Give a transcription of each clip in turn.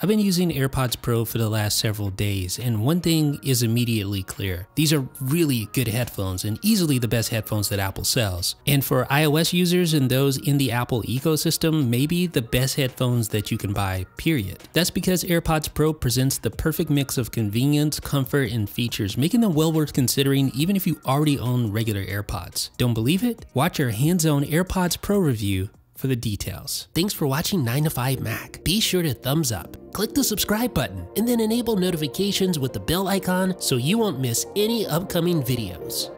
I've been using AirPods Pro for the last several days, and one thing is immediately clear. These are really good headphones and easily the best headphones that Apple sells. And for iOS users and those in the Apple ecosystem, maybe the best headphones that you can buy, period. That's because AirPods Pro presents the perfect mix of convenience, comfort, and features, making them well worth considering even if you already own regular AirPods. Don't believe it? Watch our hands-on AirPods Pro review for the details. Thanks for watching 9 to 5 Mac. Be sure to thumbs up, click the subscribe button, and then enable notifications with the bell icon so you won't miss any upcoming videos.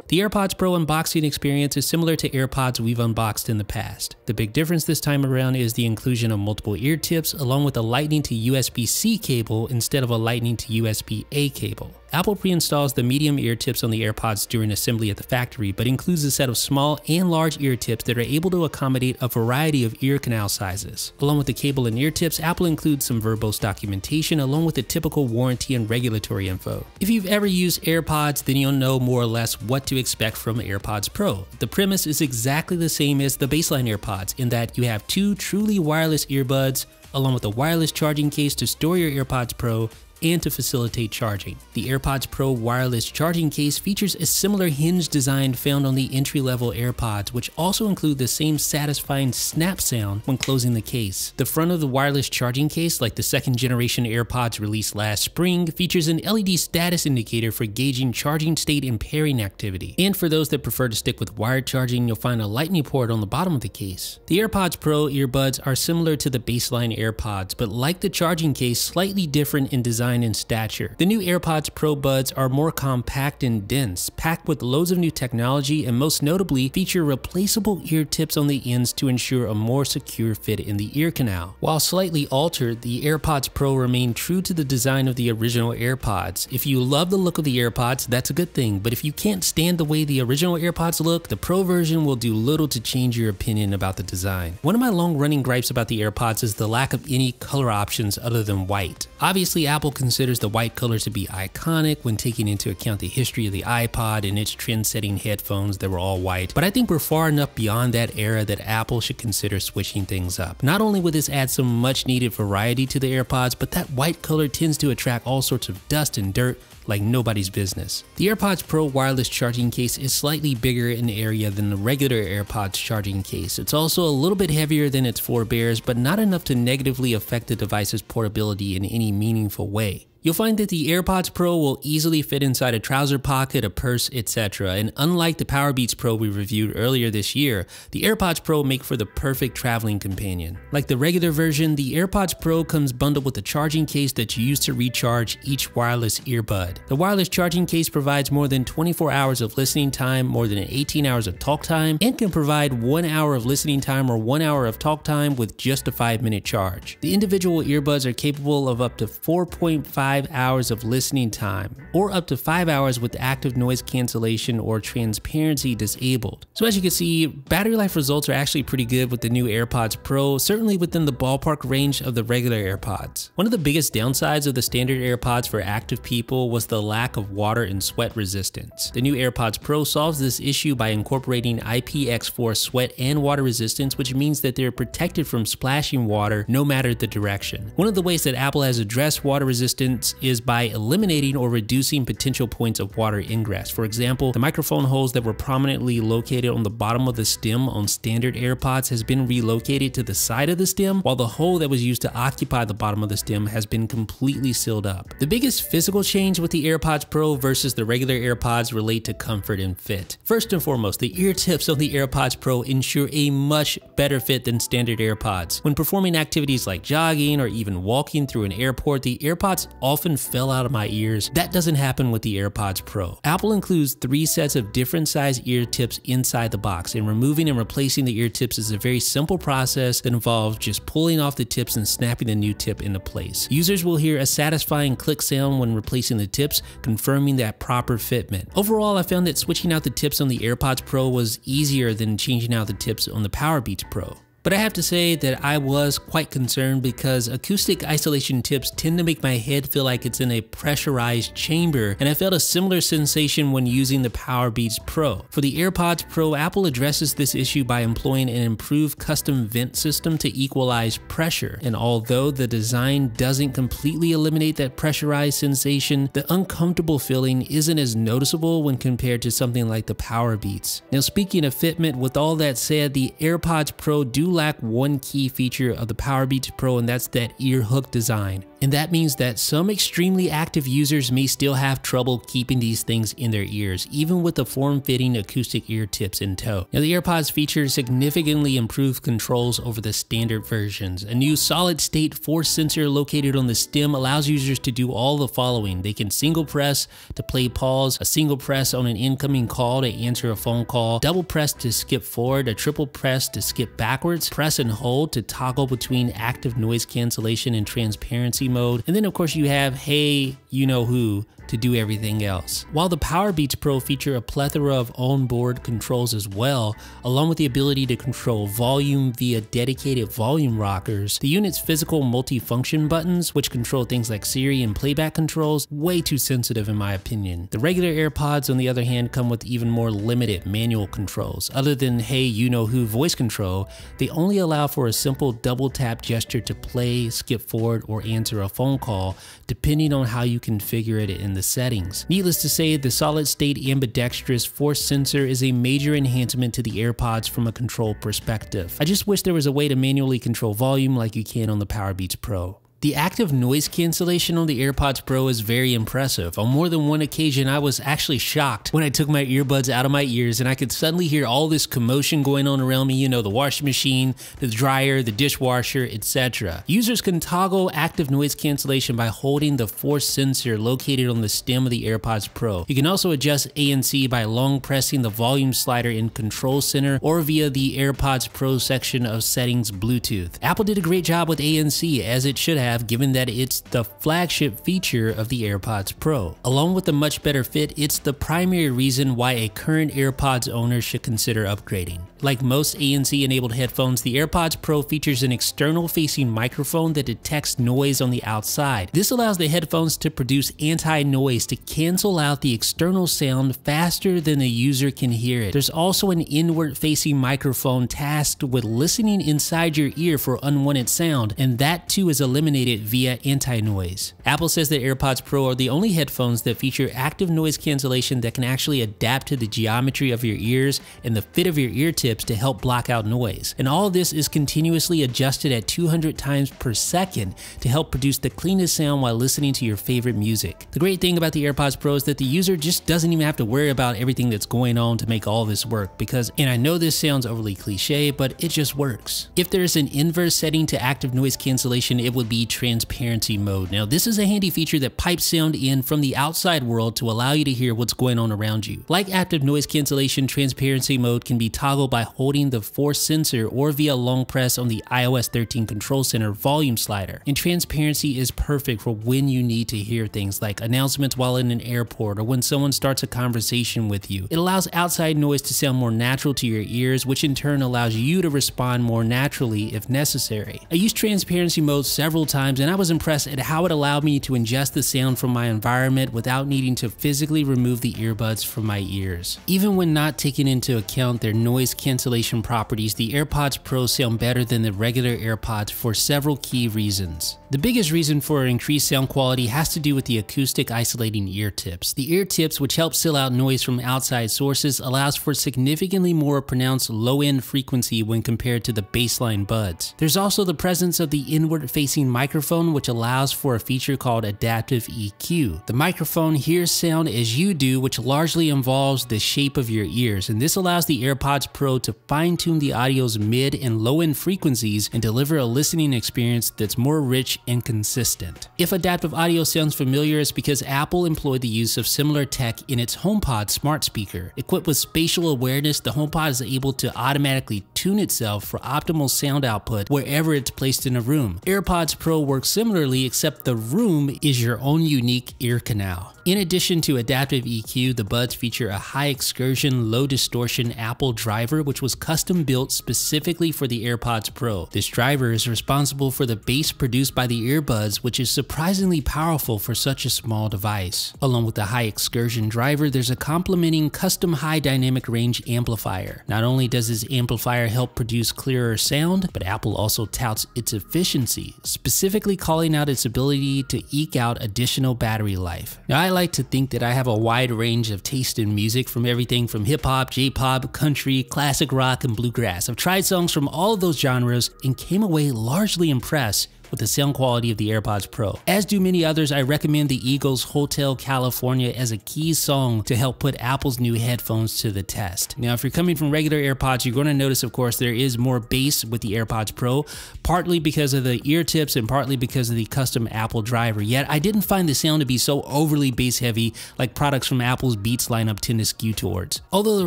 The AirPods Pro unboxing experience is similar to AirPods we've unboxed in the past. The big difference this time around is the inclusion of multiple ear tips along with a Lightning to USB-C cable instead of a Lightning to USB-A cable. Apple pre-installs the medium ear tips on the AirPods during assembly at the factory, but includes a set of small and large ear tips that are able to accommodate a variety of ear canal sizes. Along with the cable and ear tips, Apple includes some verbose documentation along with the typical warranty and regulatory info. If you've ever used AirPods, then you'll know more or less what to expect from AirPods Pro. The premise is exactly the same as the baseline AirPods in that you have two truly wireless earbuds along with a wireless charging case to store your AirPods Pro and to facilitate charging. The AirPods Pro wireless charging case features a similar hinge design found on the entry-level AirPods, which also include the same satisfying snap sound when closing the case. The front of the wireless charging case, like the second generation AirPods released last spring, features an LED status indicator for gauging charging state and pairing activity. And for those that prefer to stick with wired charging, you'll find a Lightning port on the bottom of the case. The AirPods Pro earbuds are similar to the baseline AirPods, but like the charging case, slightly different in design and stature. The new AirPods Pro buds are more compact and dense, packed with loads of new technology, and most notably feature replaceable ear tips on the ends to ensure a more secure fit in the ear canal. While slightly altered, the AirPods Pro remain true to the design of the original AirPods. If you love the look of the AirPods, that's a good thing, but if you can't stand the way the original AirPods look, the Pro version will do little to change your opinion about the design. One of my long-running gripes about the AirPods is the lack of any color options other than white. Obviously, Apple considers the white color to be iconic when taking into account the history of the iPod and its trend-setting headphones that were all white, but I think we're far enough beyond that era that Apple should consider switching things up. Not only would this add some much-needed variety to the AirPods, but that white color tends to attract all sorts of dust and dirt like nobody's business. The AirPods Pro wireless charging case is slightly bigger in area than the regular AirPods charging case. It's also a little bit heavier than its forebears, but not enough to negatively affect the device's portability in any meaningful way. You'll find that the AirPods Pro will easily fit inside a trouser pocket, a purse, etc. And unlike the Powerbeats Pro we reviewed earlier this year, the AirPods Pro make for the perfect traveling companion. Like the regular version, the AirPods Pro comes bundled with a charging case that you use to recharge each wireless earbud. The wireless charging case provides more than 24 hours of listening time, more than 18 hours of talk time, and can provide 1 hour of listening time or 1 hour of talk time with just a 5-minute charge. The individual earbuds are capable of up to 4.5 hours of listening time, or up to 5 hours with active noise cancellation or transparency disabled. So as you can see, battery life results are actually pretty good with the new AirPods Pro, certainly within the ballpark range of the regular AirPods. One of the biggest downsides of the standard AirPods for active people was the lack of water and sweat resistance. The new AirPods Pro solves this issue by incorporating IPX4 sweat and water resistance, which means that they're protected from splashing water no matter the direction. One of the ways that Apple has addressed water resistance is by eliminating or reducing potential points of water ingress. For example, the microphone holes that were prominently located on the bottom of the stem on standard AirPods has been relocated to the side of the stem, while the hole that was used to occupy the bottom of the stem has been completely sealed up. The biggest physical change with the AirPods Pro versus the regular AirPods relate to comfort and fit. First and foremost, the ear tips on the AirPods Pro ensure a much better fit than standard AirPods. When performing activities like jogging or even walking through an airport, the AirPods often fell out of my ears. That doesn't happen with the AirPods Pro. Apple includes 3 sets of different size ear tips inside the box, and removing and replacing the ear tips is a very simple process that involves just pulling off the tips and snapping the new tip into place. Users will hear a satisfying click sound when replacing the tips, confirming that proper fitment. Overall, I found that switching out the tips on the AirPods Pro was easier than changing out the tips on the Powerbeats Pro. But I have to say that I was quite concerned because acoustic isolation tips tend to make my head feel like it's in a pressurized chamber, and I felt a similar sensation when using the AirPods Pro. For the AirPods Pro, Apple addresses this issue by employing an improved custom vent system to equalize pressure. And although the design doesn't completely eliminate that pressurized sensation, the uncomfortable feeling isn't as noticeable when compared to something like the Powerbeats. Now, speaking of fitment, with all that said, the AirPods Pro do lack one key feature of the Powerbeats Pro, and that's that ear hook design. And that means that some extremely active users may still have trouble keeping these things in their ears, even with the form-fitting acoustic ear tips in tow. Now, the AirPods feature significantly improved controls over the standard versions. A new solid-state force sensor located on the stem allows users to do all the following. They can single press to play pause, a single press on an incoming call to answer a phone call, double press to skip forward, a triple press to skip backwards, press and hold to toggle between active noise cancellation and transparency mode, and then of course you have hey you know who to do everything else. While the Powerbeats Pro feature a plethora of onboard controls as well, along with the ability to control volume via dedicated volume rockers, the unit's physical multifunction buttons, which control things like Siri and playback controls, way too sensitive in my opinion. The regular AirPods, on the other hand, come with even more limited manual controls. Other than hey you know who voice control, they only allow for a simple double tap gesture to play, skip forward, or answer a phone call, depending on how you configure it in the settings. Needless to say, the solid-state ambidextrous force sensor is a major enhancement to the AirPods from a control perspective. I just wish there was a way to manually control volume like you can on the Powerbeats Pro. The active noise cancellation on the AirPods Pro is very impressive. On more than one occasion, I was actually shocked when I took my earbuds out of my ears and I could suddenly hear all this commotion going on around me, you know, the washing machine, the dryer, the dishwasher, etc. Users can toggle active noise cancellation by holding the force sensor located on the stem of the AirPods Pro. You can also adjust ANC by long pressing the volume slider in Control Center or via the AirPods Pro section of Settings Bluetooth. Apple did a great job with ANC, as it should have, given that it's the flagship feature of the AirPods Pro. Along with the much better fit, it's the primary reason why a current AirPods owner should consider upgrading. Like most ANC-enabled headphones, the AirPods Pro features an external-facing microphone that detects noise on the outside. This allows the headphones to produce anti-noise to cancel out the external sound faster than the user can hear it. There's also an inward-facing microphone tasked with listening inside your ear for unwanted sound, and that too is eliminated via anti-noise. Apple says that AirPods Pro are the only headphones that feature active noise cancellation that can actually adapt to the geometry of your ears and the fit of your ear tips to help block out noise. And all this is continuously adjusted at 200 times per second to help produce the cleanest sound while listening to your favorite music. The great thing about the AirPods Pro is that the user just doesn't even have to worry about everything that's going on to make all this work because, and I know this sounds overly cliche, but it just works. If there's an inverse setting to active noise cancellation, it would be transparency mode. Now, this is a handy feature that pipes sound in from the outside world to allow you to hear what's going on around you. Like active noise cancellation, transparency mode can be toggled by holding the force sensor or via long press on the iOS 13 Control Center volume slider. And transparency is perfect for when you need to hear things like announcements while in an airport or when someone starts a conversation with you. It allows outside noise to sound more natural to your ears, which in turn allows you to respond more naturally if necessary. I used transparency mode several times and I was impressed at how it allowed me to ingest the sound from my environment without needing to physically remove the earbuds from my ears. Even when not taking into account their noise cancellation properties, the AirPods Pro sound better than the regular AirPods for several key reasons. The biggest reason for increased sound quality has to do with the acoustic isolating ear tips. The ear tips, which help seal out noise from outside sources, allows for significantly more pronounced low-end frequency when compared to the baseline buds. There's also the presence of the inward-facing microphone, which allows for a feature called adaptive EQ. The microphone hears sound as you do, which largely involves the shape of your ears, and this allows the AirPods Pro to fine-tune the audio's mid and low-end frequencies and deliver a listening experience that's more rich and consistent. If adaptive audio sounds familiar, it's because Apple employed the use of similar tech in its HomePod smart speaker. Equipped with spatial awareness, the HomePod is able to automatically tune itself for optimal sound output wherever it's placed in a room. AirPods Pro works similarly, except the room is your own unique ear canal. In addition to adaptive EQ, the buds feature a high excursion, low distortion Apple driver, which was custom built specifically for the AirPods Pro. This driver is responsible for the bass produced by the earbuds, which is surprisingly powerful for such a small device. Along with the high excursion driver, there's a complementing custom high dynamic range amplifier. Not only does this amplifier help produce clearer sound, but Apple also touts its efficiency, specifically calling out its ability to eke out additional battery life. Now, I like to think that I have a wide range of taste in music, from everything from hip-hop, J-pop, country, classic rock, and bluegrass. I've tried songs from all of those genres and came away largely impressed with the sound quality of the AirPods Pro. As do many others, I recommend the Eagles' Hotel California as a key song to help put Apple's new headphones to the test. Now, if you're coming from regular AirPods, you're going to notice, of course, there is more bass with the AirPods Pro, partly because of the ear tips and partly because of the custom Apple driver. Yet, I didn't find the sound to be so overly bass heavy like products from Apple's Beats lineup tend to skew towards. Although the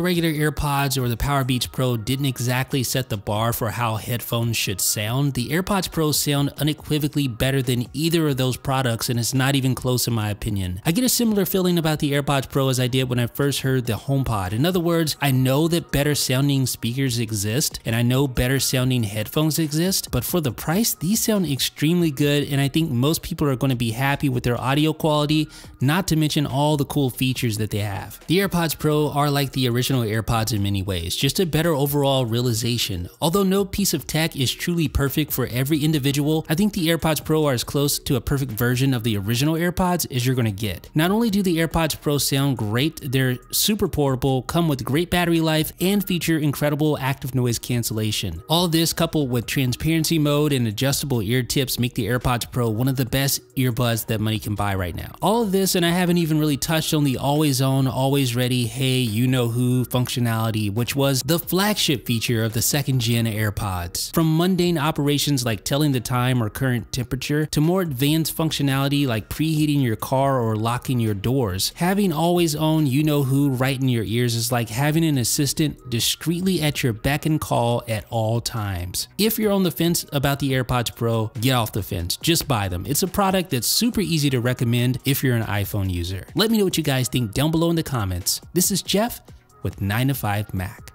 regular AirPods or the Powerbeats Pro didn't exactly set the bar for how headphones should sound, the AirPods Pro sound unequivocally better than either of those products, and it's not even close in my opinion. I get a similar feeling about the AirPods Pro as I did when I first heard the HomePod. In other words, I know that better sounding speakers exist, and I know better sounding headphones exist, but for the price, these sound extremely good, and I think most people are going to be happy with their audio quality, not to mention all the cool features that they have. The AirPods Pro are like the original AirPods in many ways, just a better overall realization. Although no piece of tech is truly perfect for every individual, I think the AirPods Pro are as close to a perfect version of the original AirPods as you're going to get. Not only do the AirPods Pro sound great, they're super portable, come with great battery life, and feature incredible active noise cancellation. All this coupled with transparency mode and adjustable ear tips make the AirPods Pro one of the best earbuds that money can buy right now. All of this, and I haven't even really touched on the always on, always ready, hey, you know who functionality, which was the flagship feature of the second gen AirPods. From mundane operations like telling the time or current temperature to more advanced functionality like preheating your car or locking your doors, having always on you know who right in your ears is like having an assistant discreetly at your beck and call at all times. If you're on the fence about the AirPods Pro, get off the fence, just buy them. It's a product that's super easy to recommend if you're an iPhone user. Let me know what you guys think down below in the comments. This is Jeff with 9 to 5 Mac.